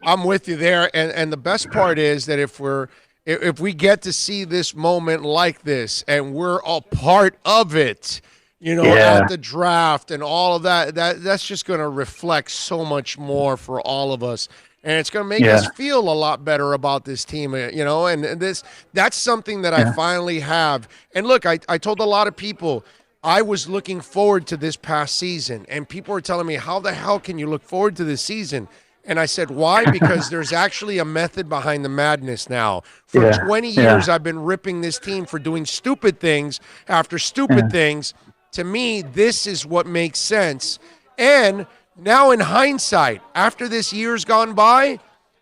I'm with you there, and the best part is that if we get to see this moment like this, and we're a part of it, you know, at the draft and all of that's just going to reflect so much more for all of us. And it's going to make us feel a lot better about this team, you know, and that's something that I finally have. And look, I told a lot of people I was looking forward to this past season, and people were telling me, how the hell can you look forward to this season? And I said, why? Because there's actually a method behind the madness now. For 20 years, I've been ripping this team for doing stupid things after stupid things. To me, this is what makes sense. And now, in hindsight, after this year's gone by,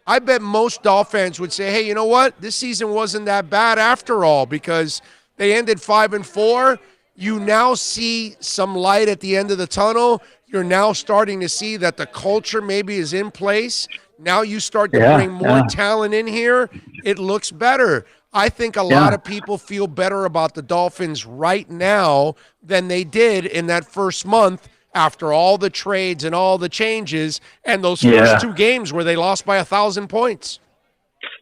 I bet most Dolphins would say, hey, you know what? This season wasn't that bad after all, because they ended 5-4. You now see some light at the end of the tunnel. You're now starting to see that the culture maybe is in place. Now you start to bring more talent in here. It looks better. I think a lot of people feel better about the Dolphins right now than they did in that first month, after all the trades and all the changes and those first two games where they lost by 1,000 points.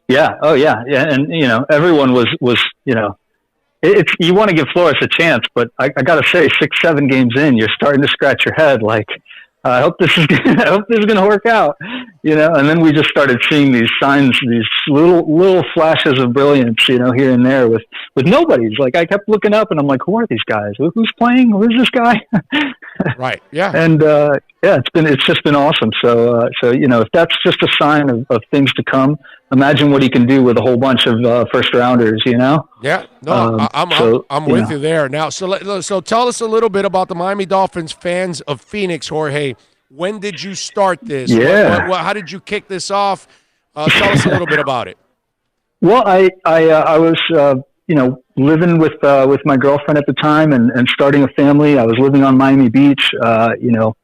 Yeah. Oh, yeah. Yeah. And, you know, everyone was you know, it's you want to give Flores a chance, but I got to say, 6-7 games in, you're starting to scratch your head like, I hope this is going to work out, you know. And then we just started seeing these signs, these little flashes of brilliance, you know, here and there with nobodies. Like, I kept looking up, and I'm like, who are these guys? Who's playing? Who's this guy? Right. Yeah. And it's just been awesome. So you know, if that's just a sign of things to come, imagine what he can do with a whole bunch of first rounders, you know? Yeah. No, I'm with you there. Now, so tell us a little bit about the Miami Dolphins fans of Phoenix, Jorge. When did you start this? Yeah. How did you kick this off? Tell us a little bit about it. Well, I was you know, living with my girlfriend at the time and starting a family. I was living on Miami Beach, you know,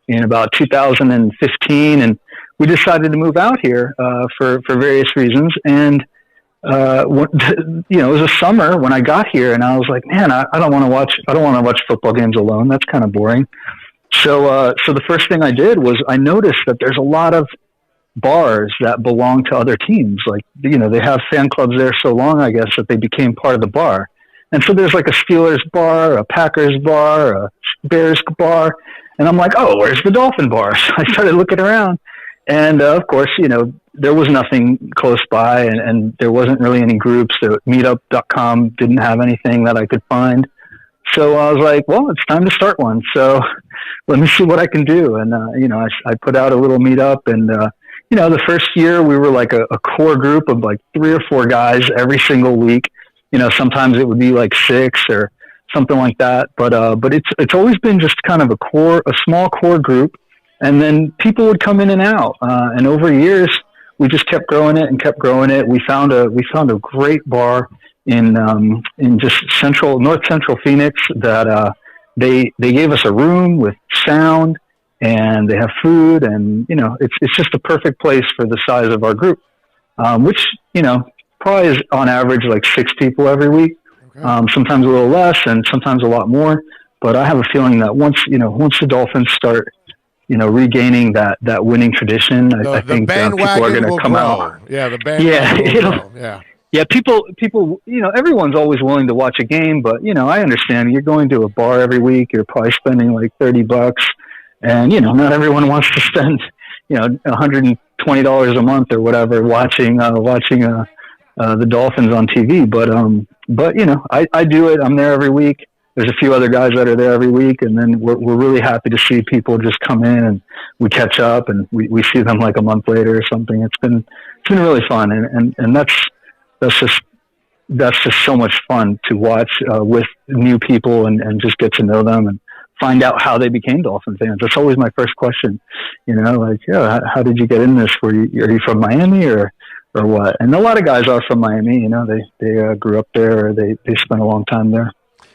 in about 2015, and we decided to move out here for various reasons. And you know, it was a summer when I got here, and I was like, man, I don't want to watch football games alone. That's kind of boring. So the first thing I did was I noticed that there's a lot of bars that belong to other teams. Like, you know, they have fan clubs there so long, I guess, that they became part of the bar. And so there's like a Steelers bar, a Packers bar, a Bears bar. And I'm like, oh, where's the Dolphin bar? So I started looking around. And of course, you know, there was nothing close by, and there wasn't really any groups. Meetup.com didn't have anything that I could find. So I was like, well, it's time to start one. So let me see what I can do. And, you know, I put out a little meetup, and, you know, the first year we were like a core group of like 3 or 4 guys every single week. You know, sometimes it would be like 6 or something like that. But it's always been just kind of a small core group. And then people would come in and out. And over years, we just kept growing it and kept growing it. We found a great bar in just north central Phoenix that they gave us a room with sound, and they have food, and, you know, it's just a perfect place for the size of our group, which, you know, probably is on average like 6 people every week. Okay. Sometimes a little less and sometimes a lot more. But I have a feeling that once the Dolphins start, you know, regaining that winning tradition, I think people are going to come out. Yeah, the bandwagon will grow. Yeah. Yeah, people, everyone's always willing to watch a game, but I understand you're going to a bar every week. You're probably spending like $30, and not everyone wants to spend $120 a month or whatever watching the Dolphins on TV. But I do it. I'm there every week. There's a few other guys that are there every week, and then we're really happy to see people just come in and we catch up and we see them like a month later or something. It's been really fun, and that's just so much fun to watch with new people and just get to know them and find out how they became Dolphin fans. That's always my first question, how did you get in this? Are you from Miami or what? And a lot of guys are from Miami. They grew up there, or they spent a long time there.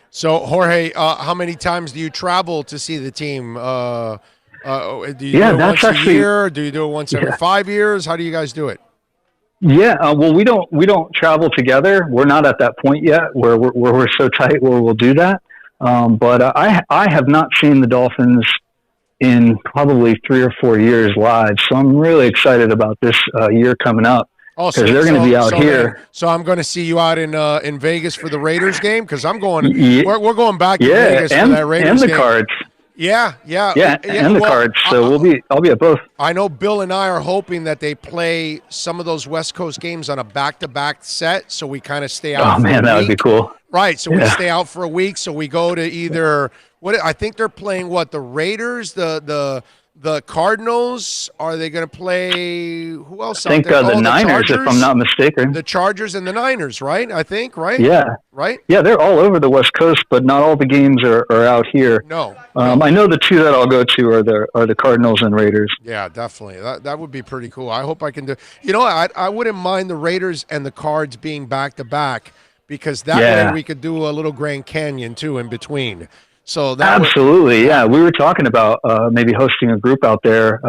So Jorge, how many times do you travel to see the team? Do you do it once a year? Do you do it once every 5 years? How do you guys do it? Yeah, well, we don't travel together. We're not at that point yet where we're so tight where we'll do that. But I have not seen the Dolphins in probably 3 or 4 years live, so I'm really excited about this year coming up because they're going to be out here. So I'm going to see you out in Vegas for the Raiders game because I'm going. We're going back to Vegas for that Raiders and the game. Cards. Yeah, and the Cards. So I'll be at both. I know Bill and I are hoping that they play some of those West Coast games on a back-to-back set, so we kind of stay out. Oh man, that would be cool. Right, so we stay out for a week. So we go to either I think they're playing the Raiders, the Cardinals. Are they going to play who else? I think the Niners, if I'm not mistaken. The Chargers and the Niners, right? I think, right? Yeah. Right? Yeah, they're all over the West Coast, but not all the games are out here. No. I know the two that I'll go to are the Cardinals and Raiders. Yeah, definitely. That would be pretty cool. I hope I can do. I wouldn't mind the Raiders and the Cards being back to back because that way we could do a little Grand Canyon too in between. So that absolutely, yeah. We were talking about maybe hosting a group out there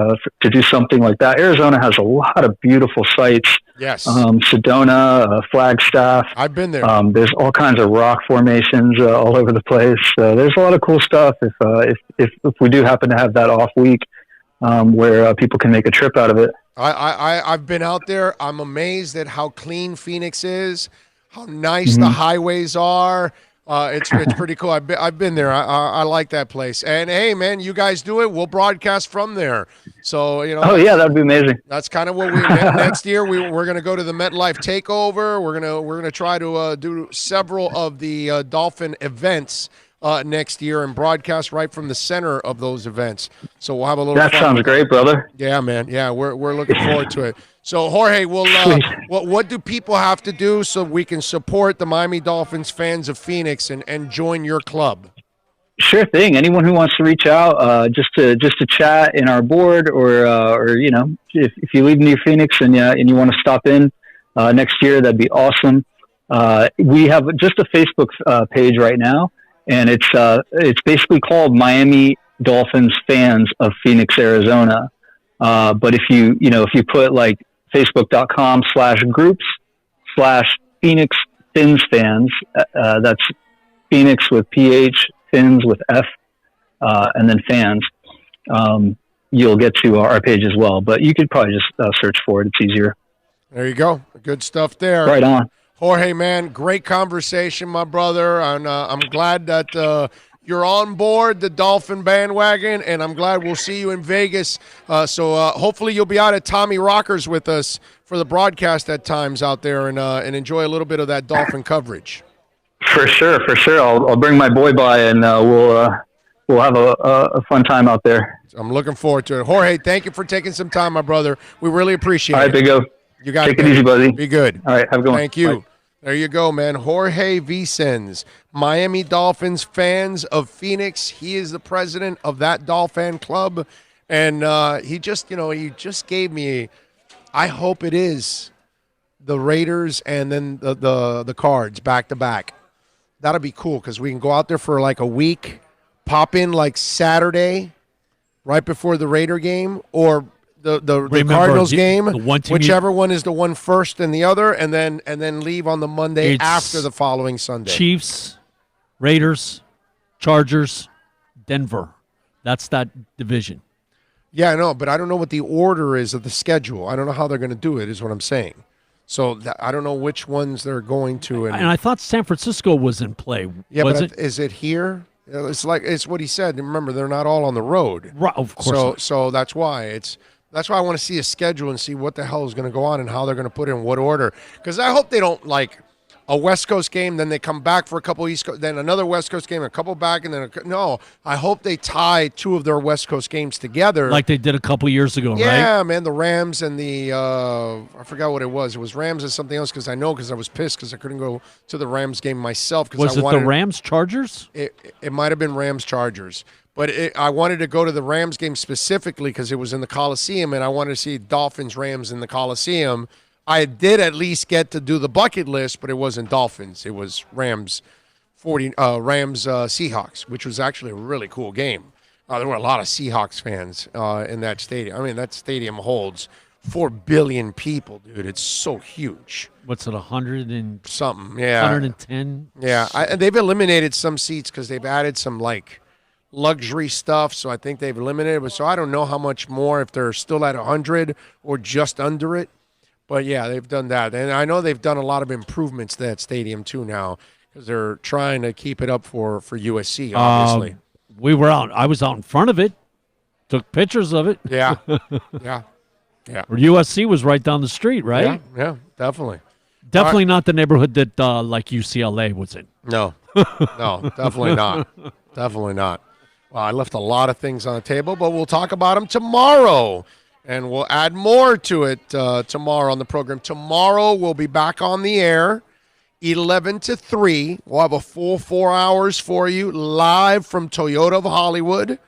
to do something like that. Arizona has a lot of beautiful sites. Yes. Sedona, Flagstaff. I've been there. There's all kinds of rock formations all over the place. There's a lot of cool stuff if we do happen to have that off week where people can make a trip out of it. I've been out there. I'm amazed at how clean Phoenix is, how nice the highways are. It's pretty cool. I've been there. I like that place. And hey, man, you guys do it. We'll broadcast from there. So Oh yeah, that'd be amazing. That's kind of what we next year. We're gonna go to the MetLife Takeover. We're gonna try to do several of the Dolphin events next year and broadcast right from the center of those events. So we'll have a little. That fun sounds great, brother. Yeah, man. Yeah, we're looking forward to it. So, Jorge, what do people have to do so we can support the Miami Dolphins fans of Phoenix and join your club? Sure thing. Anyone who wants to reach out, just to chat in our board, or if you live near Phoenix and you want to stop in next year, that'd be awesome. We have just a Facebook page right now, and it's basically called Miami Dolphins Fans of Phoenix, Arizona. But if you put like facebook.com/groups/Phoenix Fins fans, that's Phoenix with PH, Fins with F, and then fans, you'll get to our page as well. But you could probably just search for it. It's easier. There you go. Good stuff there. Right on. Jorge, man, great conversation, my brother. And I'm glad that you're on board the Dolphin bandwagon, and I'm glad we'll see you in Vegas. So hopefully you'll be out at Tommy Rockers with us for the broadcast at times out there and enjoy a little bit of that Dolphin coverage. For sure. I'll bring my boy by, and we'll have a fun time out there. I'm looking forward to it. Jorge, thank you for taking some time, my brother. We really appreciate it. All right, Big O. You got Take it easy, buddy. Be good. All right, have a good one. Thank you. Bye. There you go, man. Jorge Vicens, Miami Dolphins fans of Phoenix. He is the president of that Dolphin club, and he just gave me. I hope it is the Raiders and then the Cards back to back. That'll be cool because we can go out there for like a week, pop in like Saturday, right before the Raider game, or the Cardinals game, whichever one is the one first and the other, and then leave on the Monday after the following Sunday. Chiefs, Raiders, Chargers, Denver. That's that division. Yeah, I know, but I don't know what the order is of the schedule. I don't know how they're going to do it, is what I'm saying. So I don't know which ones they're going to. And I thought San Francisco was in play. Yeah, was but is it here? It's what he said. Remember, they're not all on the road. Right, of course. So that's why that's why I want to see a schedule and see what the hell is going to go on and how they're going to put it in what order. Because I hope they don't like a West Coast game, then they come back for a couple East Coast, then another West Coast game, a couple back, and then no. I hope they tie two of their West Coast games together, like they did a couple years ago, right? Yeah, man, the Rams and the I forgot what it was. It was Rams and something else because I was pissed because I couldn't go to the Rams game myself. Was it the Rams Chargers? It might have been Rams Chargers. But I wanted to go to the Rams game specifically because it was in the Coliseum, and I wanted to see Dolphins Rams in the Coliseum. I did at least get to do the bucket list, but it wasn't Dolphins. It was Rams Seahawks, which was actually a really cool game. There were a lot of Seahawks fans in that stadium. I mean, that stadium holds 4 billion people, dude. It's so huge. What's it, 100 and something? Yeah, 110. Yeah, and they've eliminated some seats because they've added some like luxury stuff. So I think they've eliminated it. So I don't know how much more, if they're still at 100 or just under it. But, yeah, they've done that. And I know they've done a lot of improvements to that stadium, too, now, because they're trying to keep it up for USC, obviously. I was out in front of it, took pictures of it. Yeah. Yeah. Or USC was right down the street, right? Yeah, definitely. Definitely not the neighborhood that, like, UCLA was in. No. No, definitely not. Definitely not. Well, I left a lot of things on the table, but we'll talk about them tomorrow. And we'll add more to it tomorrow on the program. Tomorrow we'll be back on the air, 11 to 3. We'll have a full 4 hours for you live from Toyota of Hollywood.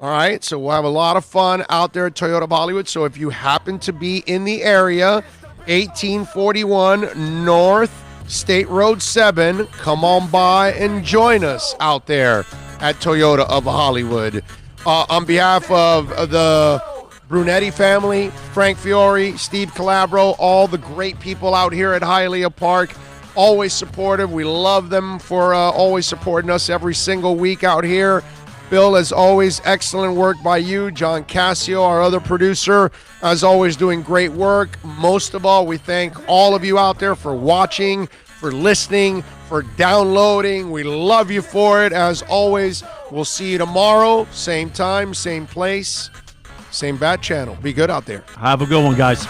All right, so we'll have a lot of fun out there at Toyota of Hollywood. So if you happen to be in the area, 1841 North State Road 7, come on by and join us out there at Toyota of Hollywood. On behalf of the Brunetti family, Frank Fiore, Steve Calabro, all the great people out here at Hialeah Park, always supportive. We love them for always supporting us every single week out here. Bill, as always, excellent work by you. John Cassio, our other producer, as always, doing great work. Most of all, we thank all of you out there for watching, for listening, for downloading. We love you for it. As always, we'll see you tomorrow, same time, same place. Same bat channel. Be good out there. Have a good one, guys.